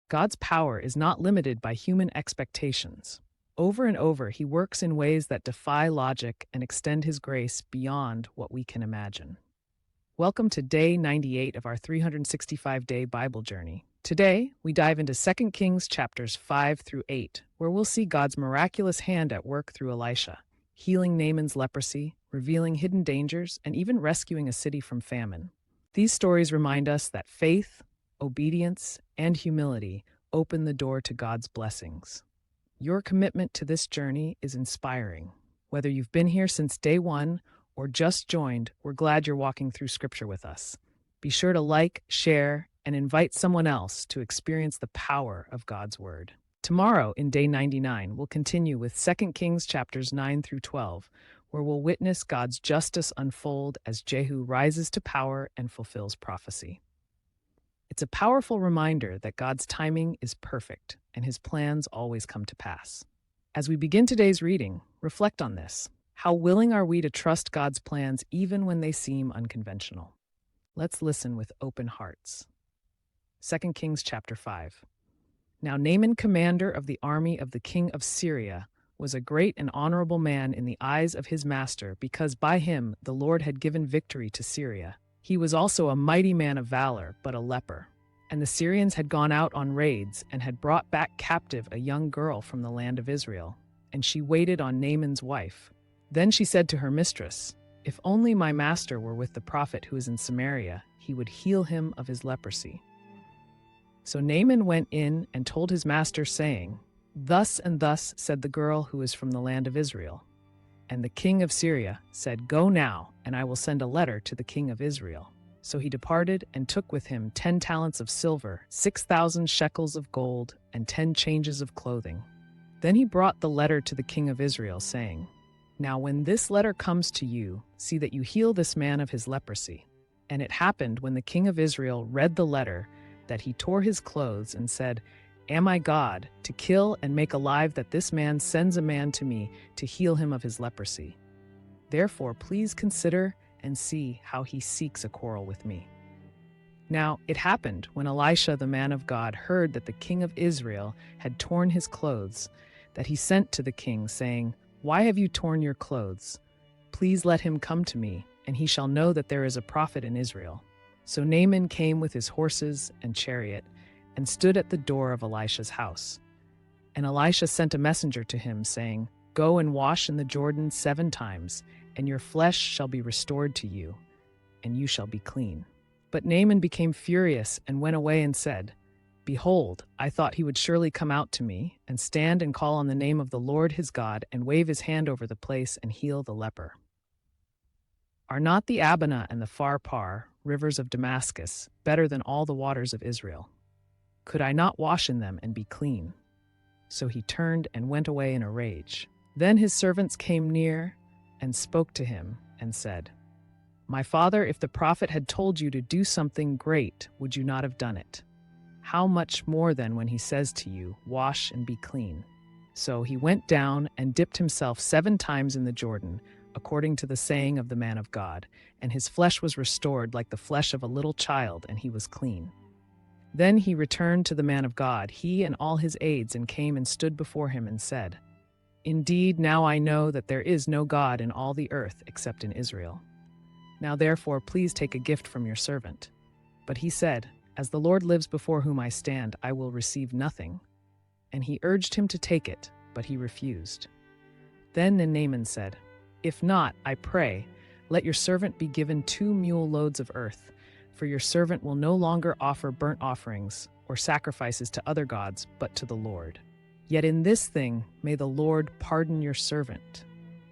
God's power is not limited by human expectations. Over and over, he works in ways that defy logic and extend his grace beyond what we can imagine. Welcome to day 98 of our 365-day Bible journey. Today, we dive into 2 Kings chapters 5 through 8, where we'll see God's miraculous hand at work through Elisha, healing Naaman's leprosy, revealing hidden dangers, and even rescuing a city from famine. These stories remind us that faith, obedience, and humility open the door to God's blessings. Your commitment to this journey is inspiring. Whether you've been here since day one or just joined, we're glad you're walking through Scripture with us. Be sure to like, share, and invite someone else to experience the power of God's Word. Tomorrow, in day 99, we'll continue with 2 Kings chapters 9 through 12, where we'll witness God's justice unfold as Jehu rises to power and fulfills prophecy. It's a powerful reminder that God's timing is perfect and his plans always come to pass. As we begin today's reading, reflect on this. How willing are we to trust God's plans even when they seem unconventional? Let's listen with open hearts. 2 Kings chapter 5. Now Naaman, commander of the army of the king of Syria, was a great and honorable man in the eyes of his master, because by him the Lord had given victory to Syria. He was also a mighty man of valor, but a leper. And the Syrians had gone out on raids and had brought back captive a young girl from the land of Israel, and she waited on Naaman's wife. Then she said to her mistress, "If only my master were with the prophet who is in Samaria, he would heal him of his leprosy." So Naaman went in and told his master, saying, "Thus and thus said the girl who is from the land of Israel." And the king of Syria said, "Go now, and I will send a letter to the king of Israel." So he departed and took with him 10 talents of silver, 6,000 shekels of gold, and 10 changes of clothing. Then he brought the letter to the king of Israel, saying, "Now when this letter comes to you, see that you heal this man of his leprosy." And it happened, when the king of Israel read the letter, that he tore his clothes and said, "Am I God, to kill and make alive, that this man sends a man to me to heal him of his leprosy? Therefore please consider and see how he seeks a quarrel with me." Now it happened, when Elisha the man of God heard that the king of Israel had torn his clothes, that he sent to the king, saying, "Why have you torn your clothes? Please let him come to me, and he shall know that there is a prophet in Israel." So Naaman came with his horses and chariot, and stood at the door of Elisha's house. And Elisha sent a messenger to him, saying, "Go and wash in the Jordan 7 times, and your flesh shall be restored to you, and you shall be clean." But Naaman became furious and went away and said, "Behold, I thought he would surely come out to me, and stand and call on the name of the Lord his God, and wave his hand over the place and heal the leper. Are not the Abana and the Pharpar, rivers of Damascus, better than all the waters of Israel? Could I not wash in them and be clean?" So he turned and went away in a rage. Then his servants came near and spoke to him and said, "My father, if the prophet had told you to do something great, would you not have done it? How much more then when he says to you, 'Wash and be clean'?" So he went down and dipped himself 7 times in the Jordan, according to the saying of the man of God, and his flesh was restored like the flesh of a little child, and he was clean. Then he returned to the man of God, he and all his aides, and came and stood before him and said, "Indeed, now I know that there is no God in all the earth except in Israel. Now therefore please take a gift from your servant." But he said, "As the Lord lives before whom I stand, I will receive nothing." And he urged him to take it, but he refused. Then Naaman said, "If not, I pray, let your servant be given 2 mule loads of earth, for your servant will no longer offer burnt offerings or sacrifices to other gods, but to the Lord. Yet in this thing may the Lord pardon your servant.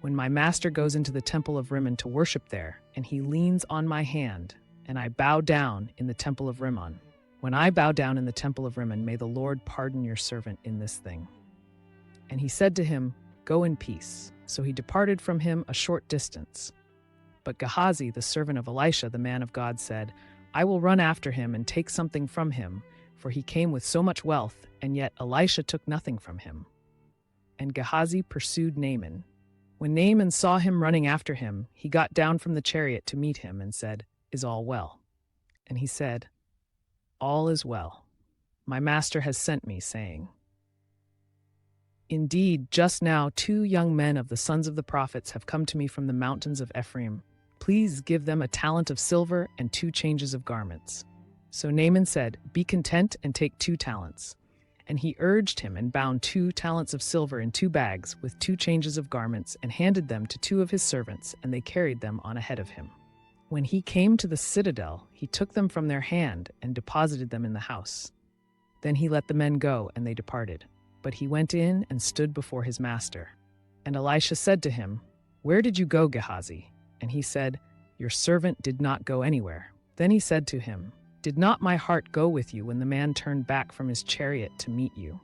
When my master goes into the temple of Rimmon to worship there, and he leans on my hand, and I bow down in the temple of Rimmon, when I bow down in the temple of Rimmon, may the Lord pardon your servant in this thing." And he said to him, "Go in peace." So he departed from him a short distance. But Gehazi, the servant of Elisha, the man of God, said, "I will run after him and take something from him, for he came with so much wealth, and yet Elisha took nothing from him." And Gehazi pursued Naaman. When Naaman saw him running after him, he got down from the chariot to meet him and said, "Is all well?" And he said, "All is well." my master has sent me, saying, Indeed, just now 2 young men of the sons of the prophets have come to me from the mountains of Ephraim. Please give them a talent of silver and 2 changes of garments. So Naaman said, Be content and take 2 talents. And he urged him and bound 2 talents of silver in 2 bags with 2 changes of garments and handed them to 2 of his servants, and they carried them on ahead of him. When he came to the citadel, he took them from their hand and deposited them in the house. Then he let the men go, and they departed. But he went in and stood before his master. And Elisha said to him, Where did you go, Gehazi? And he said, Your servant did not go anywhere. Then he said to him, Did not my heart go with you when the man turned back from his chariot to meet you?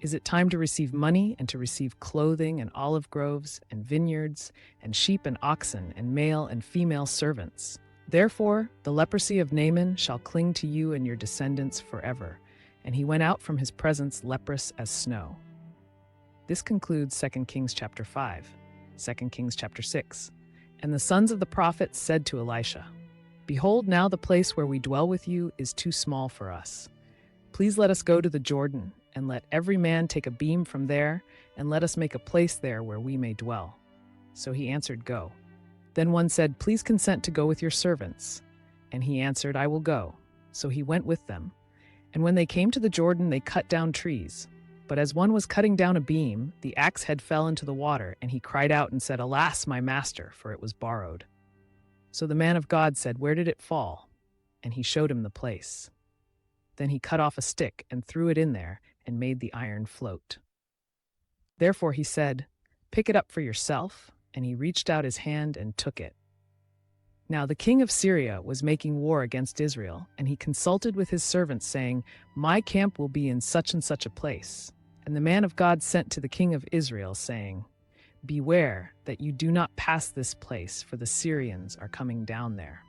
Is it time to receive money and to receive clothing and olive groves and vineyards and sheep and oxen and male and female servants? Therefore, the leprosy of Naaman shall cling to you and your descendants forever. And he went out from his presence leprous as snow. This concludes 2 Kings chapter 5, 2 Kings chapter 6. And the sons of the prophets said to Elisha, Behold, now the place where we dwell with you is too small for us. Please let us go to the Jordan, and let every man take a beam from there, and let us make a place there where we may dwell. So he answered, Go. Then one said, Please consent to go with your servants. And he answered, I will go. So he went with them. And when they came to the Jordan, they cut down trees. But as one was cutting down a beam, the axe head fell into the water, and he cried out and said, Alas, my master, for it was borrowed. So the man of God said, Where did it fall? And he showed him the place. Then he cut off a stick and threw it in there and made the iron float. Therefore he said, Pick it up for yourself. And he reached out his hand and took it. Now the king of Syria was making war against Israel, and he consulted with his servants, saying, My camp will be in such and such a place. And the man of God sent to the king of Israel, saying, Beware that you do not pass this place, for the Syrians are coming down there.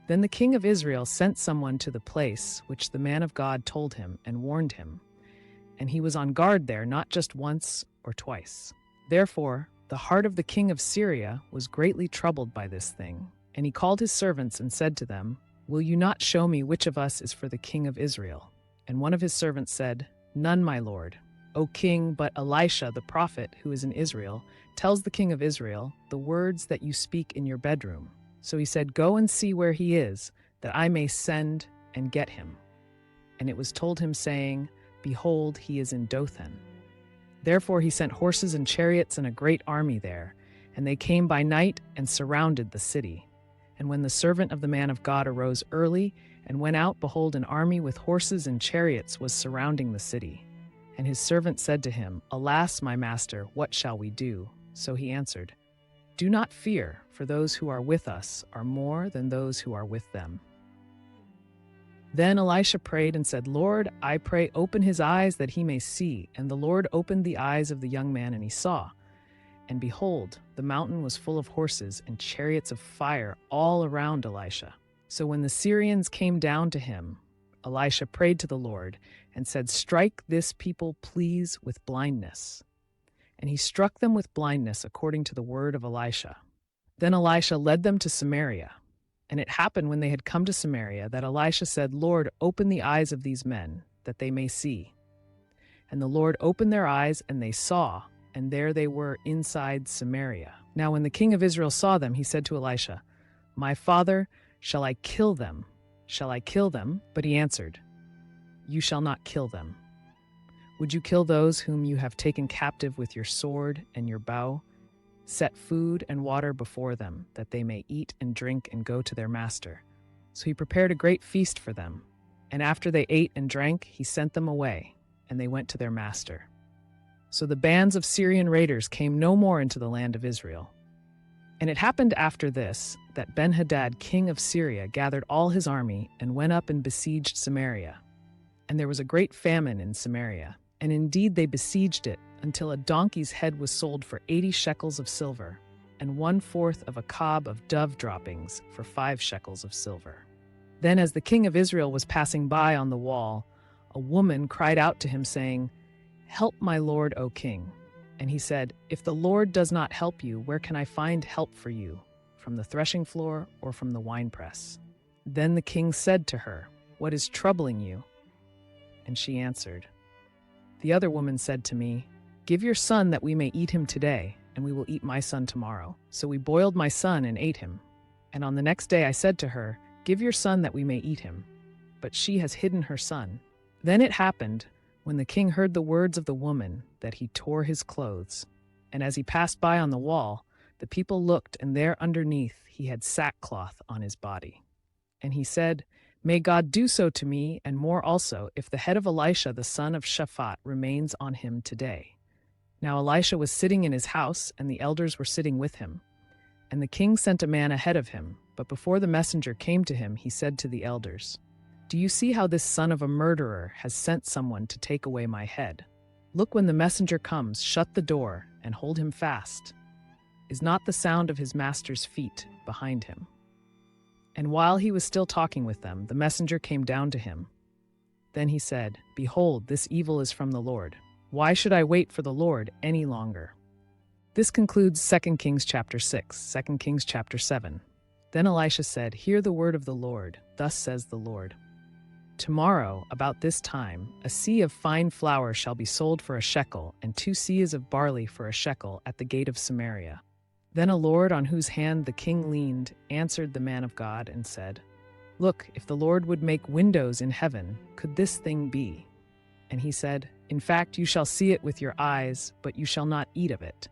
Then the king of Israel sent someone to the place which the man of God told him and warned him. And he was on guard there not just once or twice. Therefore, the heart of the king of Syria was greatly troubled by this thing. And he called his servants and said to them, Will you not show me which of us is for the king of Israel? And one of his servants said, None, my lord, O king, but Elisha the prophet, who is in Israel, tells the king of Israel the words that you speak in your bedroom. So he said, Go and see where he is, that I may send and get him. And it was told him, saying, Behold, he is in Dothan. Therefore he sent horses and chariots and a great army there, and they came by night and surrounded the city. And when the servant of the man of God arose early and went out, behold, an army with horses and chariots was surrounding the city. And his servant said to him, Alas, my master, what shall we do? So he answered, Do not fear, for those who are with us are more than those who are with them. Then Elisha prayed and said, Lord, I pray, open his eyes that he may see. And the Lord opened the eyes of the young man, and he saw. And behold, the mountain was full of horses and chariots of fire all around Elisha. So when the Syrians came down to him, Elisha prayed to the Lord and said, Strike this people, please, with blindness. And he struck them with blindness according to the word of Elisha. Then Elisha led them to Samaria. And it happened when they had come to Samaria that Elisha said, Lord, open the eyes of these men, that they may see. And the Lord opened their eyes, and they saw, and there they were inside Samaria. Now when the king of Israel saw them, he said to Elisha, My father, shall I kill them? Shall I kill them? But he answered, You shall not kill them. Would you kill those whom you have taken captive with your sword and your bow? Set food and water before them, that they may eat and drink and go to their master. So he prepared a great feast for them. And after they ate and drank, he sent them away, and they went to their master. So the bands of Syrian raiders came no more into the land of Israel. And it happened after this, that Ben-Hadad, king of Syria, gathered all his army and went up and besieged Samaria. And there was a great famine in Samaria. And indeed they besieged it, until a donkey's head was sold for 80 shekels of silver, and 1/4 of a cob of dove droppings for 5 shekels of silver. Then as the king of Israel was passing by on the wall, a woman cried out to him, saying, Help my lord, O king. And he said, If the Lord does not help you, where can I find help for you? From the threshing floor or from the winepress? Then the king said to her, What is troubling you? And she answered, "The other woman said to me, 'Give your son that we may eat him today, and we will eat my son tomorrow.' So we boiled my son and ate him. And on the next day I said to her, 'Give your son that we may eat him.' But she has hidden her son." Then it happened, when the king heard the words of the woman, that he tore his clothes. And as he passed by on the wall, the people looked, and there underneath he had sackcloth on his body. And he said, "May God do so to me, and more also, if the head of Elisha the son of Shaphat remains on him today." Now Elisha was sitting in his house, and the elders were sitting with him. And the king sent a man ahead of him, but before the messenger came to him, he said to the elders, "Do you see how this son of a murderer has sent someone to take away my head? Look, when the messenger comes, shut the door and hold him fast. Is not the sound of his master's feet behind him?" And while he was still talking with them, the messenger came down to him. Then he said, "Behold, this evil is from the Lord. Why should I wait for the Lord any longer?" This concludes 2 Kings chapter 6, 2 Kings chapter 7. Then Elisha said, "Hear the word of the Lord. Thus says the Lord. Tomorrow, about this time, a seah of fine flour shall be sold for a shekel, and 2 seahs of barley for a shekel at the gate of Samaria." Then a lord on whose hand the king leaned answered the man of God and said, "Look, if the Lord would make windows in heaven, could this thing be?" And he said, "In fact, you shall see it with your eyes, but you shall not eat of it."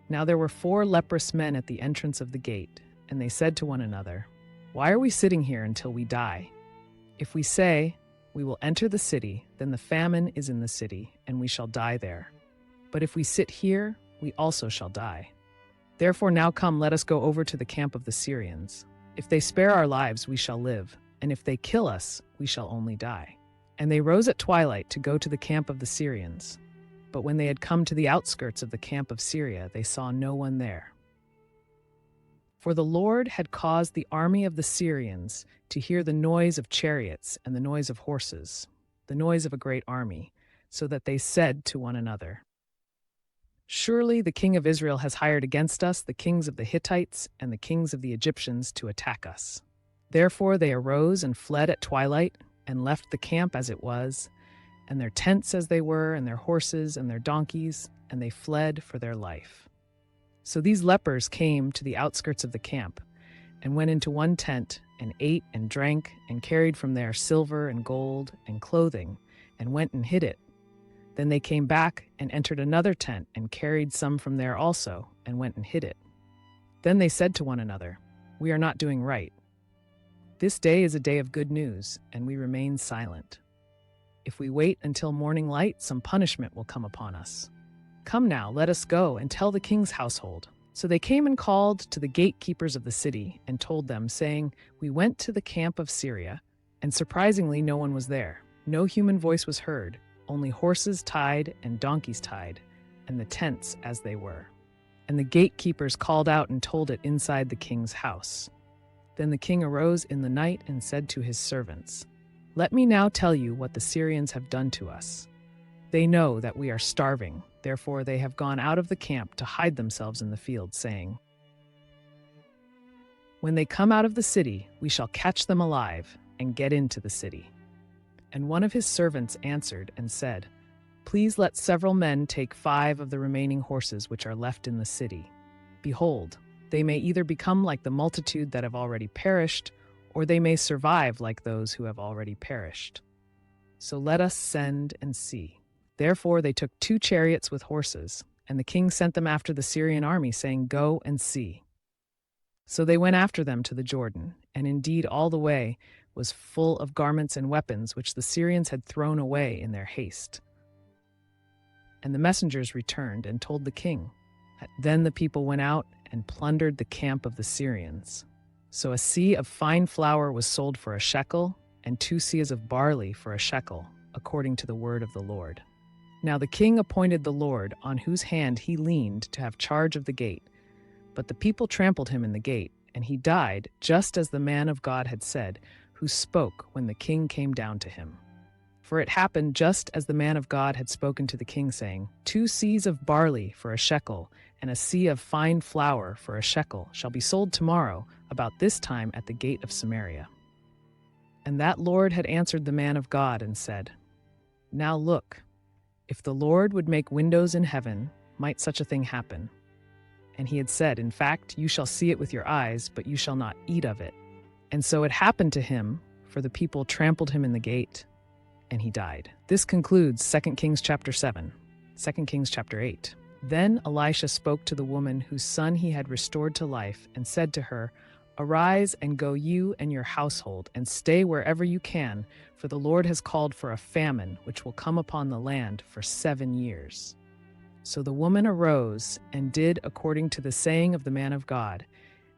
Now there were 4 leprous men at the entrance of the gate, and they said to one another, "Why are we sitting here until we die? If we say, 'We will enter the city,' then the famine is in the city, and we shall die there. But if we sit here, we also shall die. Therefore now come, let us go over to the camp of the Syrians. If they spare our lives, we shall live, and if they kill us, we shall only die." And they rose at twilight to go to the camp of the Syrians. But when they had come to the outskirts of the camp of Syria, they saw no one there. For the Lord had caused the army of the Syrians to hear the noise of chariots and the noise of horses, the noise of a great army, so that they said to one another, "Surely the king of Israel has hired against us the kings of the Hittites and the kings of the Egyptians to attack us." Therefore they arose and fled at twilight, and left the camp as it was, and their tents as they were, and their horses and their donkeys, and they fled for their life. So these lepers came to the outskirts of the camp, and went into one tent, and ate and drank, and carried from there silver and gold and clothing, and went and hid it. Then they came back and entered another tent, and carried some from there also, and went and hid it. Then they said to one another, "We are not doing right. This day is a day of good news, and we remain silent. If we wait until morning light, some punishment will come upon us. Come now, let us go and tell the king's household." So they came and called to the gatekeepers of the city, and told them, saying, "We went to the camp of Syria, and surprisingly no one was there. No human voice was heard, only horses tied and donkeys tied, and the tents as they were." And the gatekeepers called out and told it inside the king's house. Then the king arose in the night and said to his servants, "Let me now tell you what the Syrians have done to us. They know that we are starving, therefore they have gone out of the camp to hide themselves in the field, saying, 'When they come out of the city, we shall catch them alive and get into the city.' And one of his servants answered and said, 'Please let several men take 5 of the remaining horses which are left in the city. Behold, they may either become like the multitude that have already perished, or they may survive like those who have already perished. So let us send and see.' Therefore they took 2 chariots with horses, and the king sent them after the Syrian army, saying, 'Go and see.' So they went after them to the Jordan, and indeed all the way was full of garments and weapons which the Syrians had thrown away in their haste. And the messengers returned and told the king. Then the people went out and plundered the camp of the Syrians. So a seah of fine flour was sold for a shekel, and 2 seahs of barley for a shekel, according to the word of the Lord. Now the king appointed the Lord, on whose hand he leaned, to have charge of the gate. But the people trampled him in the gate, and he died, just as the man of God had said, who spoke when the king came down to him. For it happened just as the man of God had spoken to the king, saying, 2 seahs of barley for a shekel, and a seah of fine flour for a shekel shall be sold tomorrow, about this time at the gate of Samaria. And that Lord had answered the man of God and said, Now look, if the Lord would make windows in heaven, might such a thing happen? And he had said, in fact, you shall see it with your eyes, but you shall not eat of it. And so it happened to him, for the people trampled him in the gate, and he died. This concludes 2 Kings chapter 7. 2 Kings chapter 8. Then Elisha spoke to the woman whose son he had restored to life, and said to her, Arise and go you and your household, and stay wherever you can, for the Lord has called for a famine which will come upon the land for 7 years. So the woman arose and did according to the saying of the man of God,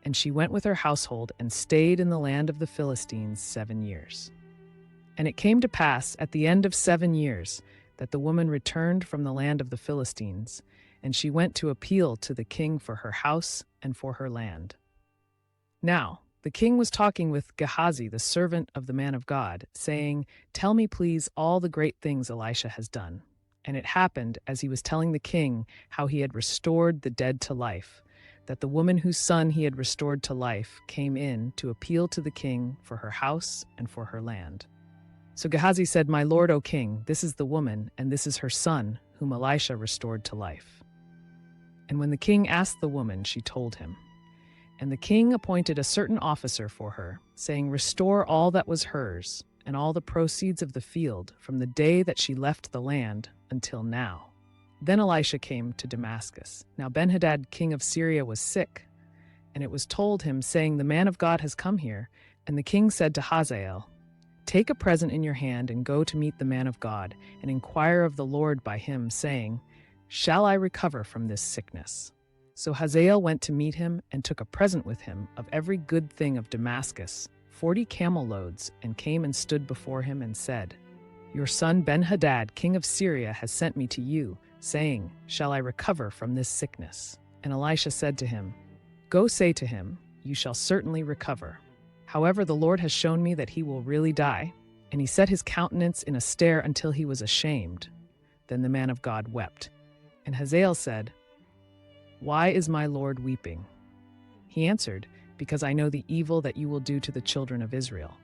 and she went with her household and stayed in the land of the Philistines 7 years. And it came to pass at the end of 7 years that the woman returned from the land of the Philistines, and she went to appeal to the king for her house and for her land. Now, the king was talking with Gehazi, the servant of the man of God, saying, Tell me, please, all the great things Elisha has done. And it happened, as he was telling the king how he had restored the dead to life, that the woman whose son he had restored to life came in to appeal to the king for her house and for her land. So Gehazi said, My lord, O king, this is the woman, and this is her son, whom Elisha restored to life. And when the king asked the woman, she told him. And the king appointed a certain officer for her, saying, Restore all that was hers, and all the proceeds of the field, from the day that she left the land until now. Then Elisha came to Damascus. Now Benhadad, king of Syria, was sick, and it was told him, saying, The man of God has come here. And the king said to Hazael, Take a present in your hand, and go to meet the man of God, and inquire of the Lord by him, saying, Shall I recover from this sickness? So Hazael went to meet him, and took a present with him of every good thing of Damascus, 40 camel loads, and came and stood before him, and said, Your son Benhadad, king of Syria, has sent me to you, saying, Shall I recover from this sickness? And Elisha said to him, Go say to him, You shall certainly recover. However, the Lord has shown me that he will really die. And he set his countenance in a stare until he was ashamed. Then the man of God wept. And Hazael said, Why is my Lord weeping? He answered, Because I know the evil that you will do to the children of Israel.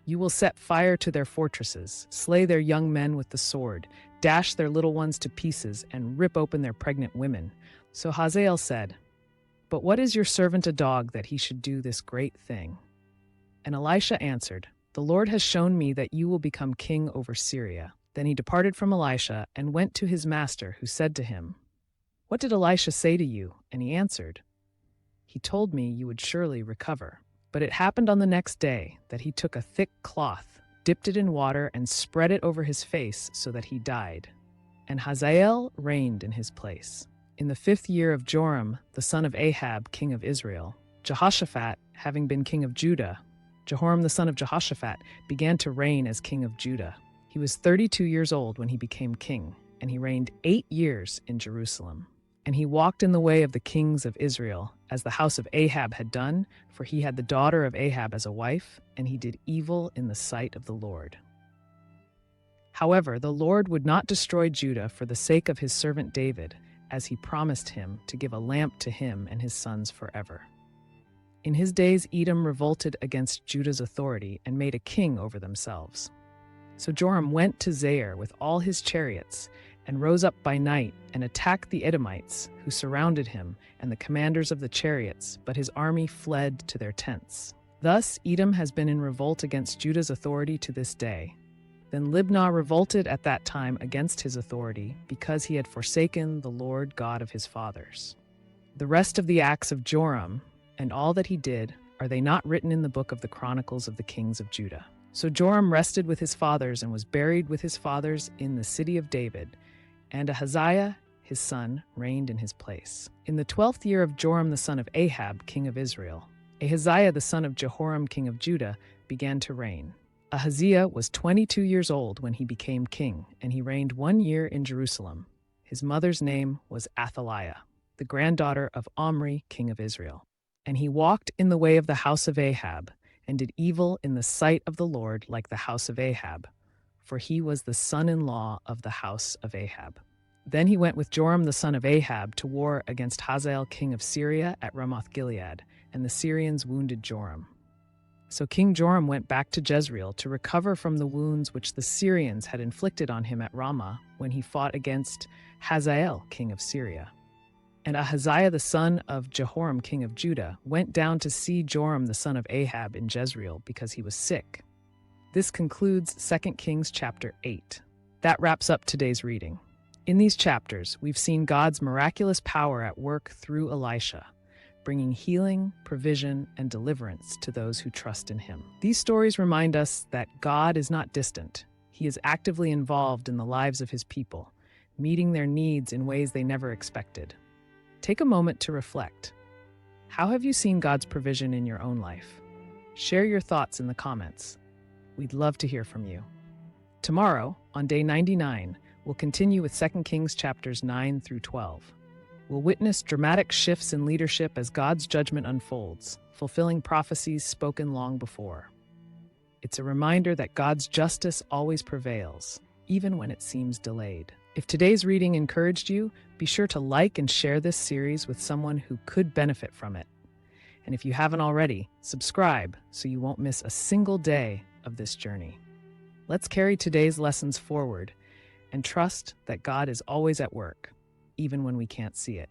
You will set fire to their fortresses, slay their young men with the sword, dash their little ones to pieces, and rip open their pregnant women. So Hazael said, But what is your servant a dog that he should do this great thing? And Elisha answered, The Lord has shown me that you will become king over Syria. Then he departed from Elisha and went to his master, who said to him, What did Elisha say to you? And he answered, He told me you would surely recover. But it happened on the next day that he took a thick cloth, dipped it in water, and spread it over his face so that he died. And Hazael reigned in his place. In the 5th year of Joram, the son of Ahab, king of Israel, Jehoshaphat, having been king of Judah, Jehoram the son of Jehoshaphat began to reign as king of Judah. He was 32 years old when he became king, and he reigned 8 years in Jerusalem. And he walked in the way of the kings of Israel, as the house of Ahab had done, for he had the daughter of Ahab as a wife, and he did evil in the sight of the Lord. However, the Lord would not destroy Judah for the sake of his servant David, as he promised him to give a lamp to him and his sons forever. In his days Edom revolted against Judah's authority and made a king over themselves. So Joram went to Zair with all his chariots, and rose up by night and attacked the Edomites, who surrounded him, and the commanders of the chariots, but his army fled to their tents. Thus Edom has been in revolt against Judah's authority to this day. Then Libnah revolted at that time against his authority, because he had forsaken the Lord God of his fathers. The rest of the acts of Joram, and all that he did, are they not written in the book of the Chronicles of the kings of Judah? So Joram rested with his fathers and was buried with his fathers in the city of David, and Ahaziah, his son, reigned in his place. In the 12th year of Joram the son of Ahab, king of Israel, Ahaziah the son of Jehoram, king of Judah, began to reign. Ahaziah was 22 years old when he became king, and he reigned 1 year in Jerusalem. His mother's name was Athaliah, the granddaughter of Omri, king of Israel. And he walked in the way of the house of Ahab, and did evil in the sight of the Lord like the house of Ahab, for he was the son-in-law of the house of Ahab. Then he went with Joram the son of Ahab to war against Hazael king of Syria at Ramoth-Gilead, and the Syrians wounded Joram. So King Joram went back to Jezreel to recover from the wounds which the Syrians had inflicted on him at Ramah when he fought against Hazael, king of Syria. And Ahaziah the son of Jehoram, king of Judah, went down to see Joram the son of Ahab in Jezreel because he was sick. This concludes 2 Kings chapter 8. That wraps up today's reading. In these chapters, we've seen God's miraculous power at work through Elisha, bringing healing, provision, and deliverance to those who trust in him. These stories remind us that God is not distant. He is actively involved in the lives of his people, meeting their needs in ways they never expected. Take a moment to reflect. How have you seen God's provision in your own life? Share your thoughts in the comments. We'd love to hear from you. Tomorrow, on day 99, we'll continue with 2 Kings chapters 9 through 12. We'll witness dramatic shifts in leadership as God's judgment unfolds, fulfilling prophecies spoken long before. It's a reminder that God's justice always prevails, even when it seems delayed. If today's reading encouraged you, be sure to like and share this series with someone who could benefit from it. And if you haven't already, subscribe so you won't miss a single day of this journey. Let's carry today's lessons forward and trust that God is always at work, even when we can't see it.